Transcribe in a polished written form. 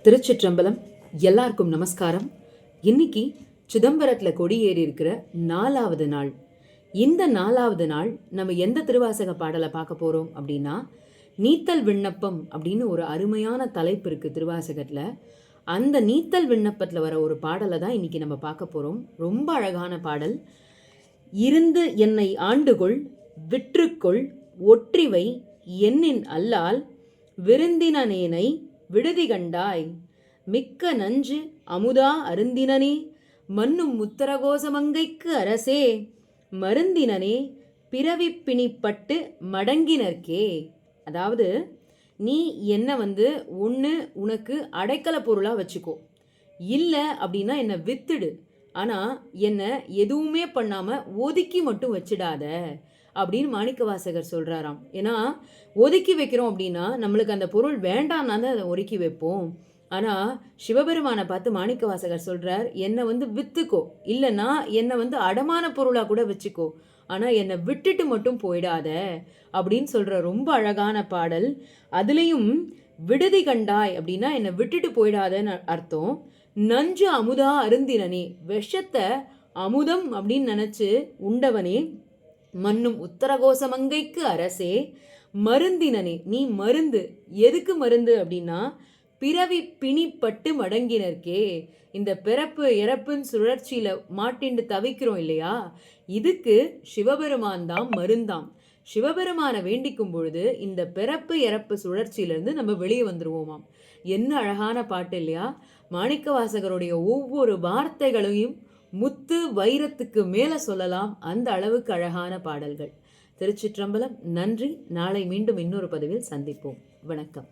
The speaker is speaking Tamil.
திருச்சிற்றம்பலம். எல்லாருக்கும் நமஸ்காரம். இன்னைக்கு சிதம்பரத்தில் கொடியேறி இருக்கிற 4வது நாள். இந்த 4வது நாள் நம்ம எந்த திருவாசக பாடலை பார்க்க போகிறோம் அப்படின்னா, நீத்தல் விண்ணப்பம் அப்படின்னு ஒரு அருமையான தலைப்பு இருக்குது திருவாசகத்தில். அந்த நீத்தல் விண்ணப்பத்தில் வர ஒரு பாடலை தான் இன்னைக்கு நம்ம பார்க்க போகிறோம். ரொம்ப அழகான பாடல். இருந்து என்னை ஆண்டுகொள் விற்றுக்கொள் ஒற்றிவை எண்ணின் அல்லால் விருந்தினனேனை விடுதி கண்டாய் மிக்க நஞ்சு அமுதா அருந்தினனே மன்னும் முத்தரகோசமங்கைக்கு அரசே மருந்தினனே பிறவி பிணிப்பட்டு மடங்கினர்க்கே. அதாவது நீ என்னை ஒன்று உனக்கு அடைக்கல பொருளாக வச்சுக்கோ, இல்லை அப்படின்னா என்னை வித்துடு, ஆனால் என்னை எதுவுமே பண்ணாமல் ஒதுக்கி மட்டும் வச்சிடாத அப்படின்னு மாணிக்கவாசகர் சொல்கிறாராம். ஏன்னா ஒதுக்கி வைக்கிறோம் அப்படின்னா நம்மளுக்கு அந்த பொருள் வேண்டாம்னா தான் அதை ஒதுக்கி வைப்போம். ஆனால் சிவபெருமானை பார்த்து மாணிக்கவாசகர் சொல்கிறார், என்னை விற்றுக்கோ, இல்லைன்னா என்னை அடமான பொருளாக கூட வச்சுக்கோ, ஆனால் என்னை விட்டுட்டு மட்டும் போயிடாத அப்படின்னு சொல்கிற ரொம்ப அழகான பாடல். அதுலேயும் விடுதி கண்டாய் அப்படின்னா என்னை விட்டுட்டு போயிடாதன்னு அர்த்தம். நஞ்சு அமுதா அருந்தினனே, விஷத்தை அமுதம் அப்படின்னு நினச்சி உண்டவனே, மன்னும் உத்தரகோசமங்கைக்கு அரசே மருந்தினனே, நீ மருந்து. எதுக்கு மருந்து அப்படின்னா பிறவி பிணிப்பட்டு மடங்கினர்க்கே. இந்த பிறப்பு இறப்புன்னு சுழற்சியில் மாட்டிண்டு தவிக்கிறோம் இல்லையா, இதுக்கு சிவபெருமான் தான் மருந்தாம். சிவபெருமானை வேண்டிக்கும் பொழுது இந்த பிறப்பு இறப்பு சுழற்சியிலேருந்து நம்ம வெளியே வந்துடுவோமாம். என்ன அழகான பாட்டு இல்லையா. மாணிக்கவாசகருடைய ஒவ்வொரு வார்த்தைகளையும் முத்து வைரத்துக்கு மேலே சொல்லலாம், அந்த அளவுக்கு அழகான பாடல்கள். திருச்சிற்றம்பலம். நன்றி. நாளை மீண்டும் இன்னொரு பதிவில் சந்திப்போம். வணக்கம்.